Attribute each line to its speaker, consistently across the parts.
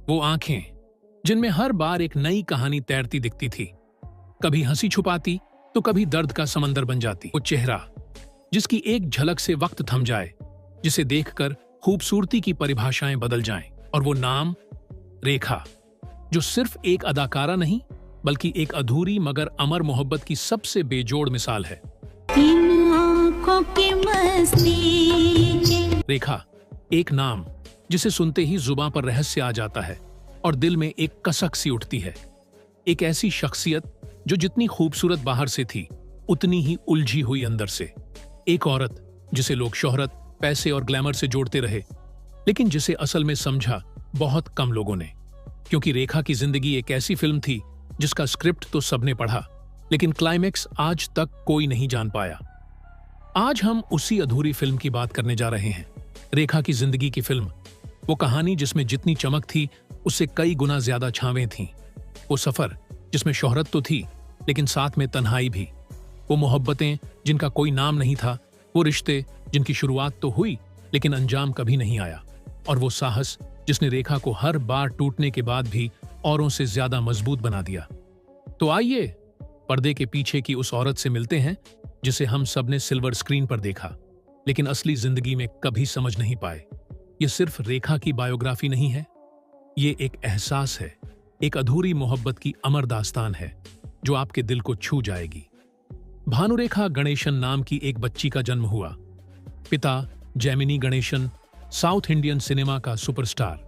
Speaker 1: वो आंखें जिनमें हर बार एक नई कहानी तैरती दिखती थी, कभी हंसी छुपाती तो कभी दर्द का समंदर बन जाती। वो चेहरा जिसकी एक झलक से वक्त थम जाए, जिसे देखकर खूबसूरती की परिभाषाएं बदल जाएं। और वो नाम रेखा, जो सिर्फ एक अदाकारा नहीं बल्कि एक अधूरी मगर अमर मोहब्बत की सबसे बेजोड़ मिसाल है।
Speaker 2: इन आँखों की मस्ती।
Speaker 1: रेखा एक नाम जिसे सुनते ही जुबां पर रहस्य आ जाता है और दिल में एक कसक सी उठती है। एक ऐसी शख्सियत जो जितनी खूबसूरत बाहर से थी उतनी ही उलझी हुई अंदर से। एक औरत जिसे लोग शोहरत, पैसे और ग्लैमर से जोड़ते रहे, लेकिन जिसे असल में समझा बहुत कम लोगों ने। क्योंकि रेखा की जिंदगी एक ऐसी फिल्म थी जिसका स्क्रिप्ट तो सबने पढ़ा, लेकिन क्लाइमैक्स आज तक कोई नहीं जान पाया। आज हम उसी अधूरी फिल्म की बात करने जा रहे हैं। रेखा की जिंदगी की फिल्म, वो कहानी जिसमें जितनी चमक थी उससे कई गुना ज्यादा छावें थीं। वो सफर जिसमें शोहरत तो थी लेकिन साथ में तन्हाई भी। वो मोहब्बतें जिनका कोई नाम नहीं था, वो रिश्ते जिनकी शुरुआत तो हुई लेकिन अंजाम कभी नहीं आया, और वो साहस जिसने रेखा को हर बार टूटने के बाद भी औरों से ज्यादा मजबूत बना दिया। तो आइए पर्दे के पीछे की उस औरत से मिलते हैं जिसे हम सब ने सिल्वर स्क्रीन पर देखा लेकिन असली जिंदगी में कभी समझ नहीं पाए। ये सिर्फ रेखा की बायोग्राफी नहीं है, ये एक एहसास है, एक अधूरी मोहब्बत की अमर दास्तान है जो आपके दिल को छू जाएगी। भानुरेखा गणेशन नाम की एक बच्ची का जन्म हुआ। पिता Jaimini Ganesan, south Indian cinema का सुपरस्टार।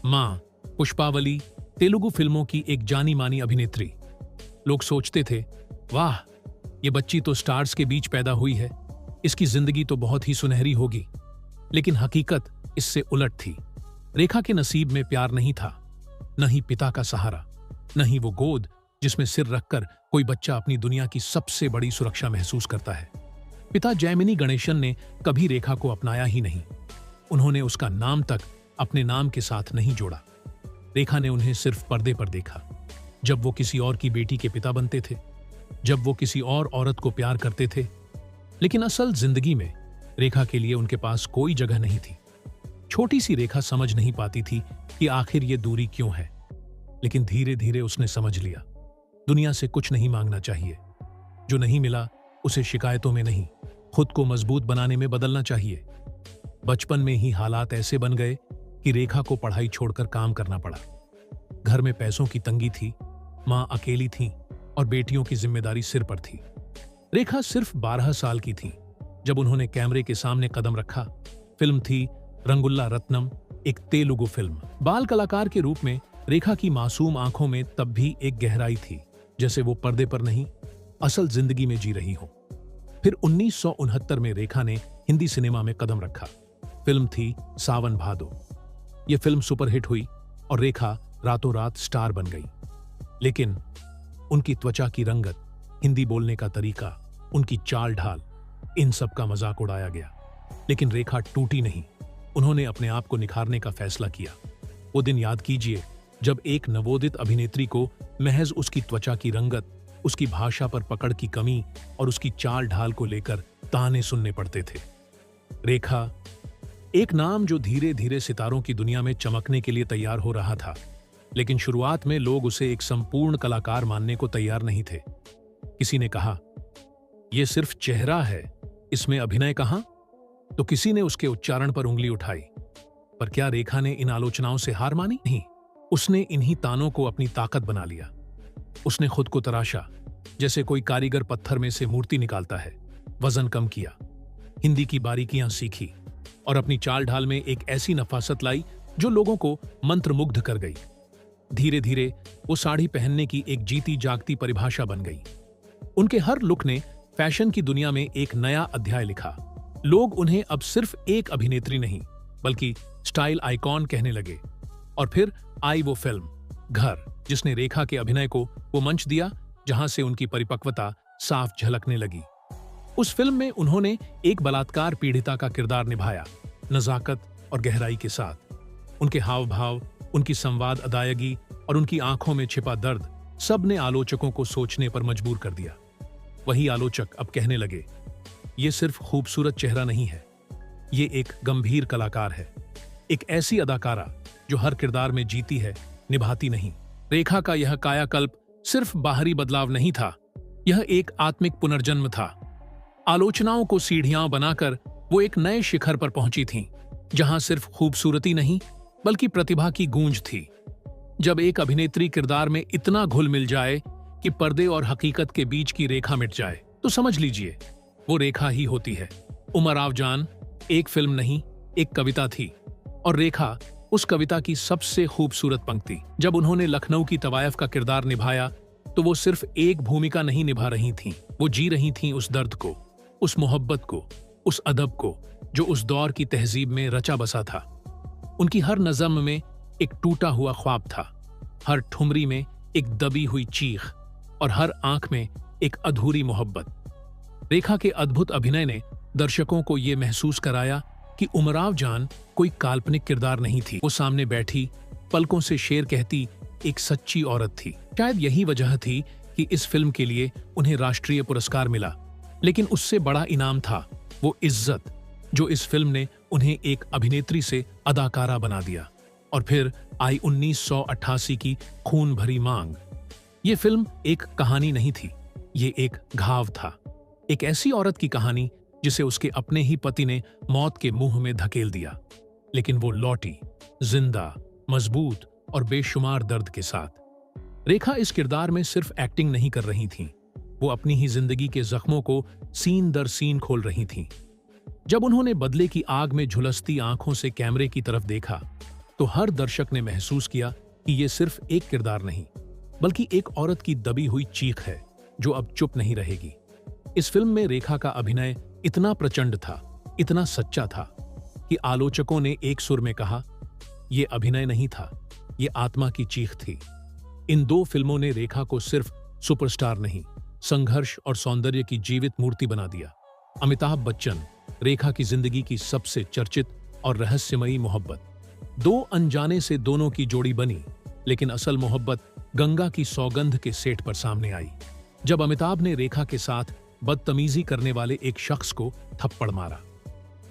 Speaker 1: मां पुष्पावली, तेलुगु फिल्मों की एक जानी मानी अभिनेत्री। लोग सोचते थे, वाह, ये बच्ची तो स्टार्स के बीच पैदा हुई है, इसकी जिंदगी तो बहुत ही सुनहरी होगी। लेकिन हकीकत इससे उलट थी। रेखा के नसीब में प्यार नहीं था, न ही पिता का सहारा, न ही वो गोद जिसमें सिर रखकर कोई बच्चा अपनी दुनिया की सबसे बड़ी सुरक्षा महसूस करता है। पिता जैमिनी गणेशन ने कभी रेखा को अपनाया ही नहीं। उन्होंने उसका नाम तक अपने नाम के साथ नहीं जोड़ा। रेखा ने उन्हें सिर्फ पर्दे पर देखा, जब वो किसी और की बेटी के पिता बनते थे, जब वो किसी और औरत को प्यार करते थे। लेकिन असल जिंदगी में रेखा के लिए उनके पास कोई जगह नहीं थी। छोटी सी रेखा समझ नहीं पाती थी कि आखिर ये दूरी क्यों है, लेकिन धीरे धीरे उसने समझ लिया, दुनिया से कुछ नहीं मांगना चाहिए। जो नहीं मिला उसे शिकायतों में नहीं, खुद को मजबूत बनाने में बदलना चाहिए। बचपन में ही हालात ऐसे बन गए कि रेखा को पढ़ाई छोड़कर काम करना पड़ा। घर में पैसों की तंगी थी, मां अकेली थी और बेटियों की जिम्मेदारी सिर पर थी। रेखा सिर्फ 12 साल की थी जब उन्होंने कैमरे के सामने कदम रखा। फिल्म थी रंगुल्ला रत्नम, एक तेलुगु फिल्म। बाल कलाकार के रूप में रेखा की मासूम आंखों में तब भी एक गहराई थी, जैसे वो पर्दे पर नहीं, असल जिंदगी में जी रही हो। फिर 1969 में रेखा ने हिंदी सिनेमा में कदम रखा। फिल्म थी सावन भादो। ये फिल्म सुपरहिट हुई और रेखा रातों रात स्टार बन गई। लेकिन उनकी त्वचा की रंगत, हिंदी बोलने का तरीका, उनकी चाल ढाल, इन सब का मजाक उड़ाया गया। लेकिन रेखा टूटी नहीं। उन्होंने अपने आप को निखारने का फैसला किया। वो दिन याद कीजिए जब एक नवोदित अभिनेत्री को महज उसकी त्वचा की रंगत, उसकी भाषा पर पकड़ की कमी और उसकी चाल ढाल को लेकर ताने सुनने पड़ते थे। रेखा एक नाम जो धीरे धीरे सितारों की दुनिया में चमकने के लिए तैयार हो रहा था, लेकिन शुरुआत में लोग उसे एक संपूर्ण कलाकार मानने को तैयार नहीं थे। किसी ने कहा, यह सिर्फ चेहरा है, इसमें अभिनय कहां? तो किसी ने उसके उच्चारण पर उंगली उठाई। पर क्या रेखा ने इन आलोचनाओं से हार मानी? नहीं, उसने इन्हीं तानों को अपनी ताकत बना लिया। उसने खुद को तराशा, जैसे कोई कारीगर पत्थर में से मूर्ति निकालता है। वजन कम किया, हिंदी की बारीकियां सीखी और अपनी चाल ढाल में एक ऐसी नफासत लाई जो लोगों को मंत्रमुग्ध कर गई। धीरे धीरे वो साड़ी पहनने की एक जीती जागती परिभाषा बन गई। उनके हर लुक ने फैशन की दुनिया में एक नया अध्याय लिखा। लोग उन्हें अब सिर्फ एक अभिनेत्री नहीं बल्कि स्टाइल आइकॉन कहने लगे। और फिर आई वो फिल्म घर, जिसने रेखा के अभिनय को वो मंच दिया जहां से उनकी परिपक्वता साफ झलकने लगी। उस फिल्म में उन्होंने एक बलात्कार पीड़िता का किरदार निभाया, नजाकत और गहराई के साथ। उनके हाव भाव, उनकी संवाद अदायगी और उनकी आंखों में छिपा दर्द सब ने आलोचकों को सोचने पर मजबूर कर दिया। वही आलोचक अब कहने लगे, ये सिर्फ खूबसूरत चेहरा नहीं है, ये एक गंभीर कलाकार है, एक ऐसी अदाकारा जो हर किरदार में जीती है, निभाती नहीं। रेखा का यह कायाकल्प सिर्फ बाहरी बदलाव नहीं था, यह एक आत्मिक पुनर्जन्म था। आलोचनाओं को सीढ़ियां बनाकर वो एक नए शिखर पर पहुंची थीं, जहां सिर्फ खूबसूरती नहीं बल्कि प्रतिभा की गूंज थी। जब एक अभिनेत्री किरदार में इतना घुल मिल जाए कि पर्दे और हकीकत के बीच की रेखा मिट जाए, तो समझ लीजिए वो रेखा ही होती है। उमराव जान एक फिल्म नहीं, एक कविता थी, और रेखा उस कविता की सबसे खूबसूरत पंक्ति। जब उन्होंने लखनऊ की तवायफ का किरदार निभाया तो वो सिर्फ एक भूमिका नहीं निभा रही थीं, वो जी रही थीं उस दर्द को, उस मोहब्बत को, उस अदब को जो उस दौर की तहजीब में रचा बसा था। उनकी हर नज़म में एक टूटा हुआ ख्वाब था, हर ठुमरी में एक दबी हुई चीख और हर आंख में एक अधूरी मोहब्बत। रेखा के अद्भुत अभिनय ने दर्शकों को यह महसूस कराया कि उमराव जान कोई काल्पनिक किरदार नहीं थी, वो सामने बैठी पलकों से शेर कहती एक सच्ची औरत थी। शायद यही वजह थी कि इस फिल्म के लिए उन्हें राष्ट्रीय पुरस्कार मिला, लेकिन उससे बड़ा इनाम था वो इज्जत जो इस फिल्म ने उन्हें एक अभिनेत्री से अदाकारा बना दिया। और फिर आई 1988 की खून भरी मांग। ये फिल्म एक कहानी नहीं थी, ये एक घाव था, एक ऐसी औरत की कहानी जिसे उसके अपने ही पति ने मौत के मुंह में धकेल दिया, लेकिन वो लौटी, जिंदा, मजबूत और बेशुमार दर्द के साथ। रेखा इस किरदार में सिर्फ एक्टिंग नहीं कर रही थीं, वो अपनी ही जिंदगी के जख्मों को सीन दर सीन खोल रही थीं। जब उन्होंने बदले की आग में झुलसती आंखों से कैमरे की तरफ देखा, तो हर दर्शक ने महसूस किया कि ये सिर्फ एक किरदार नहीं, बल्कि एक औरत की दबी हुई चीख है जो अब चुप नहीं रहेगी। इस फिल्म में रेखा का अभिनय इतना प्रचंड था, इतना सच्चा था कि आलोचकों ने एक सुर में कहा, यह अभिनय नहीं था, ये आत्मा की चीख थी। इन दो फिल्मों ने रेखा को सिर्फ सुपरस्टार नहीं, संघर्ष और सौंदर्य की जीवित मूर्ति बना दिया। अमिताभ बच्चन, रेखा की जिंदगी की सबसे चर्चित और रहस्यमयी मोहब्बत। दो अनजाने से दोनों की जोड़ी बनी, लेकिन असल मोहब्बत गंगा की सौगंध के सेट पर सामने आई, जब अमिताभ ने रेखा के साथ बदतमीजी करने वाले एक शख्स को थप्पड़ मारा।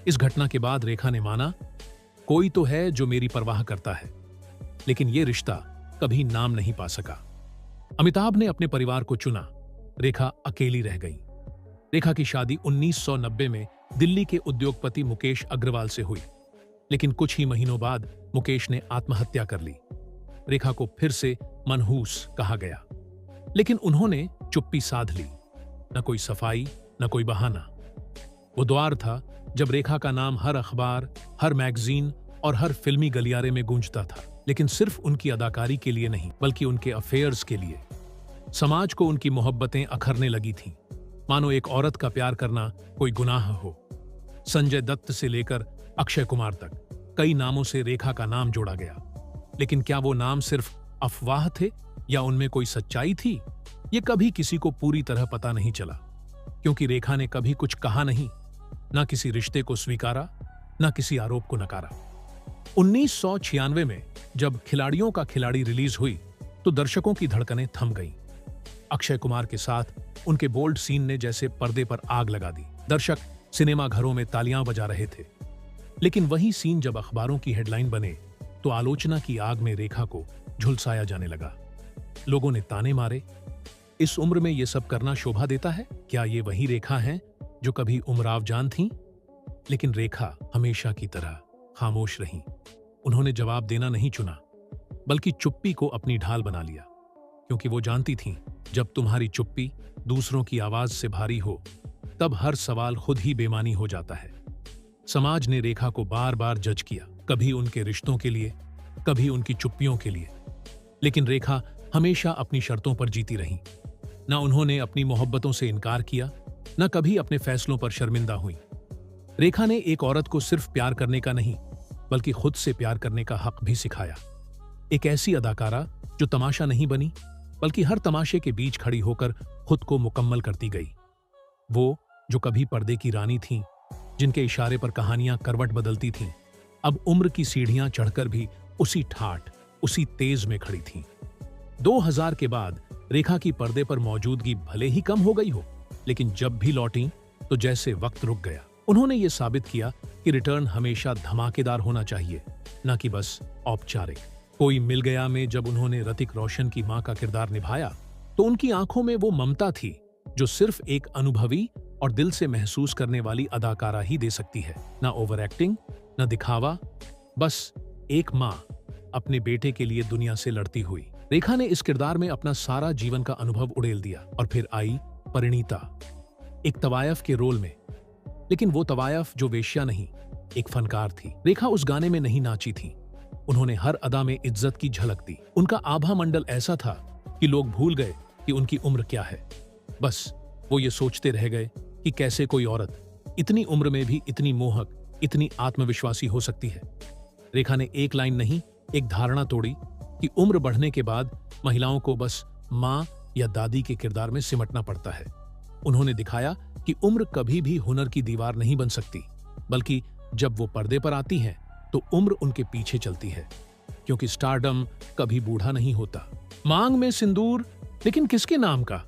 Speaker 1: इस घटना के बाद रेखा ने माना, कोई तो है जो मेरी परवाह करता है, लेकिन यह रिश्ता कभी नाम नहीं पा सका। अमिताभ ने अपने परिवार को चुना, रेखा अकेली रह गई। रेखा की शादी 1990 में दिल्ली के उद्योगपति मुकेश अग्रवाल से हुई, लेकिन कुछ ही महीनों बाद मुकेश ने आत्महत्या कर ली। रेखा को फिर से मनहूस कहा गया, लेकिन उन्होंने चुप्पी साध ली। न कोई सफाई, न कोई बहाना। वो द्वार था जब रेखा का नाम हर अखबार, हर मैगजीन और हर फिल्मी गलियारे में गूंजता था, लेकिन सिर्फ उनकी अदाकारी के लिए नहीं, बल्कि उनके अफेयर्स के लिए। समाज को उनकी मोहब्बतें अखरने लगी थीं, मानो एक औरत का प्यार करना कोई गुनाह हो। संजय दत्त से लेकर अक्षय कुमार तक कई नामों से रेखा का नाम जोड़ा गया, लेकिन क्या वो नाम सिर्फ अफवाह थे या उनमें कोई सच्चाई थी, ये कभी किसी को पूरी तरह पता नहीं चला, क्योंकि रेखा ने कभी कुछ कहा नहीं, ना किसी रिश्ते को स्वीकारा, ना किसी आरोप को नकारा। 1996 में जब खिलाड़ियों का खिलाड़ी रिलीज हुई तो दर्शकों की धड़कनें थम गईं। अक्षय कुमार के साथ उनके बोल्ड सीन ने जैसे पर्दे पर आग लगा दी। दर्शक सिनेमा घरों में तालियां बजा रहे थे, लेकिन वही सीन जब अखबारों की हेडलाइन बने तो आलोचना की आग में रेखा को झुलसाया जाने लगा। लोगों ने ताने मारे, इस उम्र में ये सब करना शोभा देता है? क्या ये वही रेखा हैं जो कभी उमराव जान थीं? लेकिन रेखा हमेशा की तरह खामोश रहीं। उन्होंने जवाब देना नहीं चुना, बल्कि चुप्पी को अपनी ढाल बना लिया, क्योंकि वो जानती थीं, जब तुम्हारी चुप्पी दूसरों की आवाज से भारी हो, तब हर सवाल खुद ही बेमानी हो जाता है। समाज ने रेखा को बार बार जज किया, कभी उनके रिश्तों के लिए, कभी उनकी चुप्पियों के लिए, लेकिन रेखा हमेशा अपनी शर्तों पर जीती रहीं। ना उन्होंने अपनी मोहब्बतों से इनकार किया, न कभी अपने फैसलों पर शर्मिंदा हुई। रेखा ने एक औरत को सिर्फ प्यार करने का नहीं, बल्कि खुद से प्यार करने का हक भी सिखाया। एक ऐसी अदाकारा जो तमाशा नहीं बनी, बल्कि हर तमाशे के बीच खड़ी होकर खुद को मुकम्मल करती गई। वो जो कभी पर्दे की रानी थीं, जिनके इशारे पर कहानियां करवट बदलती थीं, अब उम्र की सीढ़ियां चढ़कर भी उसी ठाठ, उसी तेज में खड़ी थीं। 2000 के बाद रेखा की पर्दे पर मौजूदगी भले ही कम हो गई हो, लेकिन जब भी लौटी तो जैसे वक्त रुक गया। उन्होंने ये साबित किया कि रिटर्न हमेशा धमाकेदार होना चाहिए, न कि बस औपचारिक। कोई मिल गया में जब उन्होंने ऋतिक रोशन की मां का किरदार निभाया तो उनकी आंखों में वो ममता थी जो सिर्फ एक अनुभवी और दिल से महसूस करने वाली अदाकारा ही दे सकती है। न ओवर एक्टिंग, न दिखावा, बस एक मां अपने बेटे के लिए दुनिया से लड़ती हुई। रेखा ने इस किरदार में अपना सारा जीवन का अनुभव उड़ेल दिया। और फिर आई परिणीता, एक तवायफ के रोल में, लेकिन वो तवायफ जो वेश्या नहीं, एक फनकार थी। रेखा उस गाने में नहीं नाची थी, उन्होंने हर अदा में इज्जत की झलक दी। उनका आभा मंडल ऐसा था कि लोग भूल गए कि उनकी उम्र क्या है। बस वो ये सोचते रह गए कि कैसे कोई औरत इतनी उम्र में भी इतनी मोहक, इतनी आत्मविश्वासी हो सकती है। रेखा ने एक लाइन नहीं, एक धारणा तोड़ी कि उम्र बढ़ने के बाद महिलाओं को बस मां या दादी के किरदार में सिमटना पड़ता है। उन्होंने दिखाया कि उम्र कभी भी हुनर की दीवार नहीं बन सकती, बल्कि जब वो पर्दे पर आती हैं तो उम्र उनके पीछे चलती है, क्योंकि स्टारडम कभी बूढ़ा नहीं होता। मांग में सिंदूर, लेकिन किसके नाम का?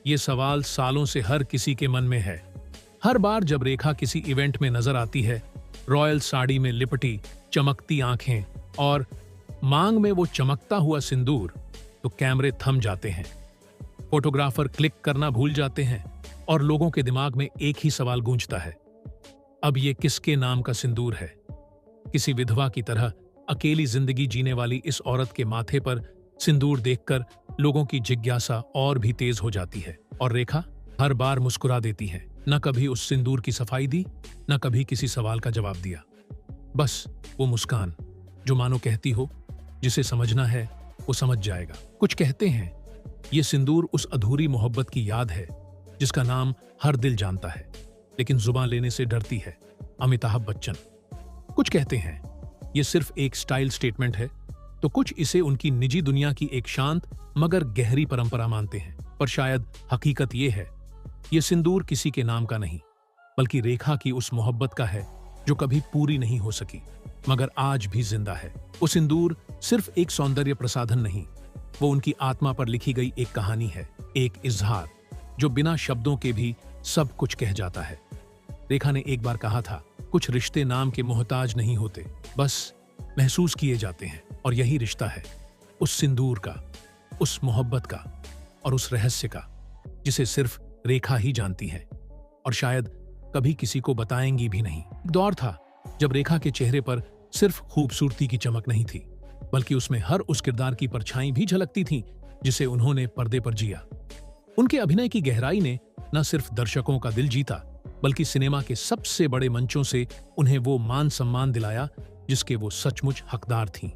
Speaker 1: ये सवाल सालों से हर किसी के मन में है। हर बार जब रेखा किसी इवेंट में नजर आती है, रॉयल साड़ी में लिपटी चमकती आंखें और मांग में वो चमकता हुआ सिंदूर, तो कैमरे थम जाते हैं, फोटोग्राफर क्लिक करना भूल जाते हैं और लोगों के दिमाग में एक ही सवाल गूंजता है, अब ये किसके नाम का सिंदूर है? किसी विधवा की तरह अकेली जिंदगी जीने वाली इस औरत के माथे पर सिंदूर देखकर लोगों की जिज्ञासा और भी तेज हो जाती है। और रेखा हर बार मुस्कुरा देती है, न कभी उस सिंदूर की सफाई दी, न कभी किसी सवाल का जवाब दिया। बस वो मुस्कान जो मानो कहती हो, जिसे समझना है वो समझ जाएगा। कुछ कहते हैं ये सिंदूर उस अधूरी मोहब्बत की याद है जिसका नाम हर दिल जानता है, लेकिन जुबान लेने से डरती है। अमिताभ बच्चन। कुछ कहते हैं ये सिर्फ एक स्टाइल स्टेटमेंट है, तो कुछ इसे उनकी निजी दुनिया की एक शांत मगर गहरी परंपरा मानते हैं। पर शायद हकीकत ये है, ये सिंदूर किसी के नाम का नहीं, बल्कि रेखा की उस मोहब्बत का है जो कभी पूरी नहीं हो सकी, मगर आज भी जिंदा है। वो सिंदूर सिर्फ एक सौंदर्य प्रसाधन नहीं, वो उनकी आत्मा पर लिखी गई एक कहानी है, एक इजहार जो बिना शब्दों के भी सब कुछ कह जाता है। रेखा ने एक बार कहा था, कुछ रिश्ते नाम के मोहताज नहीं होते, बस महसूस किए जाते हैं। और यही रिश्ता है उस सिंदूर का, उस मोहब्बत का और उस रहस्य का, जिसे सिर्फ रेखा ही जानती है और शायद कभी किसी को बताएंगी भी नहीं। एक दौर था जब रेखा के चेहरे पर सिर्फ खूबसूरती की चमक नहीं थी, बल्कि उसमें हर उस किरदार की परछाई भी झलकती थी जिसे उन्होंने पर्दे पर जिया। उनके अभिनय की गहराई ने न सिर्फ दर्शकों का दिल जीता, बल्कि सिनेमा के सबसे बड़े मंचों से उन्हें वो मान सम्मान दिलाया जिसके वो सचमुच हकदार थीं।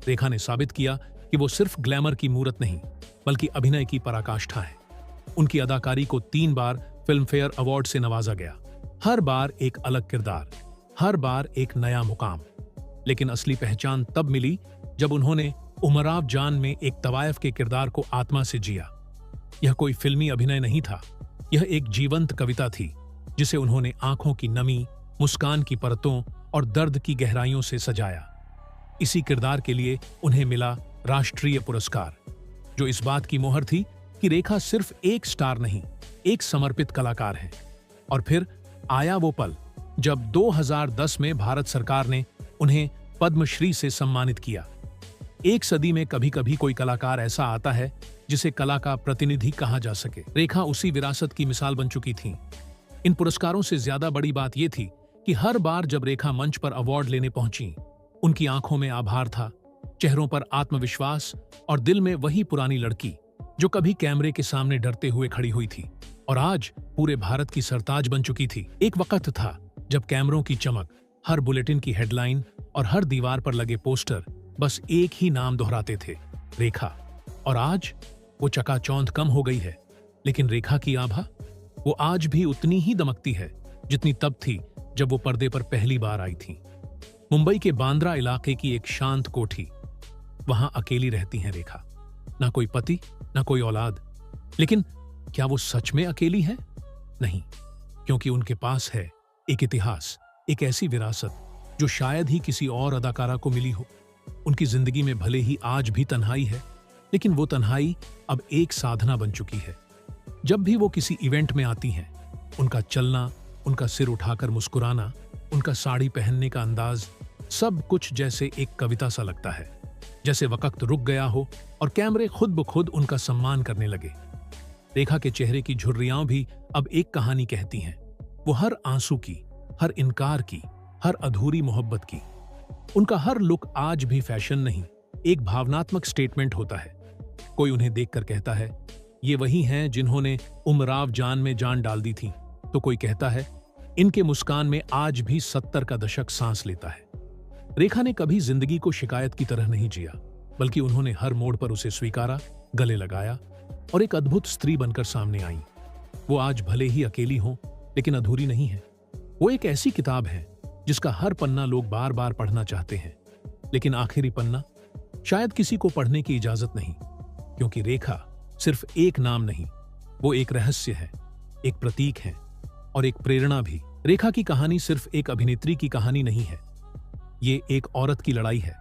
Speaker 1: रेखा ने साबित किया कि वो सिर्फ ग्लैमर की मूरत नहीं, बल्कि अभिनय की पराकाष्ठा है। उनकी अदाकारी को 3 बार फिल्म फेयर अवार्ड से नवाजा गया, हर बार एक अलग किरदार, हर बार एक नया मुकाम। लेकिन असली पहचान तब मिली जब उन्होंने उमराव जान में एक तवायफ के किरदार को आत्मा से जिया। यह कोई फिल्मी अभिनय नहीं था, यह एक जीवंत कविता थी जिसे उन्होंने आंखों की नमी, मुस्कान की परतों और दर्द की गहराइयों से सजाया। इसी किरदार के लिए उन्हें मिला राष्ट्रीय पुरस्कार, जो इस बात की मोहर थी कि रेखा सिर्फ एक स्टार नहीं, एक समर्पित कलाकार है। और फिर आया वो पल जब 2010 में भारत सरकार ने उन्हें पद्मश्री से सम्मानित किया। एक सदी में कभी कभी कोई कलाकार ऐसा आता है जिसे कला का प्रतिनिधि कहा जा सके। रेखा उसी विरासत की मिसाल बन चुकी थीं। इन पुरस्कारों से ज्यादा बड़ी बात यह थी कि हर बार जब रेखा मंच पर अवार्ड लेने पहुंची, उनकी आंखों में आभार था, चेहरों पर आत्मविश्वास और दिल में वही पुरानी लड़की जो कभी कैमरे के सामने डरते हुए खड़ी हुई थी और आज पूरे भारत की सरताज बन चुकी थी। एक वक्त था जब कैमरों की चमक, हर बुलेटिन की हेडलाइन और हर दीवार पर लगे पोस्टर बस एक ही नाम दोहराते थे, रेखा। और आज वो चकाचौंध कम हो गई है, लेकिन रेखा की आभा वो आज भी उतनी ही दमकती है जितनी तब थी जब वो पर्दे पर पहली बार आई थी। मुंबई के बांद्रा इलाके की एक शांत कोठी, वहां अकेली रहती हैं रेखा। ना कोई पति, ना कोई औलाद। लेकिन क्या वो सच में अकेली है? नहीं, क्योंकि उनके पास है एक इतिहास, एक ऐसी विरासत जो शायद ही किसी और अदाकारा को मिली हो। उनकी जिंदगी में भले ही आज भी तन्हाई है, लेकिन वो तन्हाई अब एक साधना बन चुकी है। जब भी वो किसी इवेंट में आती हैं, उनका चलना, उनका सिर उठाकर मुस्कुराना, उनका साड़ी पहनने का अंदाज सब कुछ जैसे एक कविता सा लगता है, जैसे वक्त रुक गया हो और कैमरे खुद ब खुद उनका सम्मान करने लगे। रेखा के चेहरे की झुर्रियां भी अब एक कहानी कहती हैं। वो हर आंसू की, हर इनकार की, हर अधूरी मोहब्बत की। उनका हर लुक आज भी फैशन नहीं, एक भावनात्मक स्टेटमेंट होता है। कोई उन्हें देखकर कहता है, ये वही हैं जिन्होंने उमराव जान में जान डाल दी थी, तो कोई कहता है, इनके मुस्कान में आज भी 70 का दशक सांस लेता है। रेखा ने कभी जिंदगी को शिकायत की तरह नहीं जिया, बल्कि उन्होंने हर मोड़ पर उसे स्वीकारा, गले लगाया और एक अद्भुत स्त्री बनकर सामने आई। वो आज भले ही अकेली हो, लेकिन अधूरी नहीं है। वो एक ऐसी किताब है जिसका हर पन्ना लोग बार बार पढ़ना चाहते हैं, लेकिन आखिरी पन्ना शायद किसी को पढ़ने की इजाजत नहीं, क्योंकि रेखा सिर्फ एक नाम नहीं, वो एक रहस्य है, एक प्रतीक है और एक प्रेरणा भी। रेखा की कहानी सिर्फ एक अभिनेत्री की कहानी नहीं है, ये एक औरत की लड़ाई है,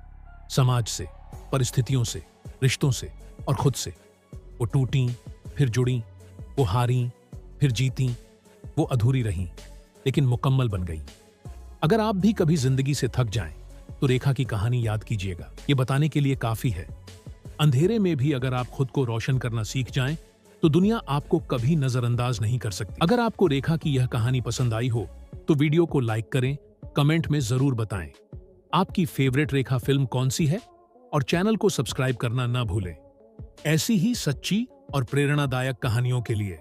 Speaker 1: समाज से, परिस्थितियों से, रिश्तों से और खुद से। वो टूटी, फिर जुड़ी, वो हारी, फिर जीती, वो अधूरी रही, लेकिन मुकम्मल बन गई। अगर आप भी कभी जिंदगी से थक जाएं, तो रेखा की कहानी याद कीजिएगा। ये बताने के लिए काफी है, अंधेरे में भी अगर आप खुद को रोशन करना सीख जाएं, तो दुनिया आपको कभी नजरअंदाज नहीं कर सकती। अगर आपको रेखा की यह कहानी पसंद आई हो, तो वीडियो को लाइक करें, कमेंट में जरूर बताएं आपकी फेवरेट रेखा फिल्म कौन सी है, और चैनल को सब्सक्राइब करना ना भूलें ऐसी ही सच्ची और प्रेरणादायक कहानियों के लिए।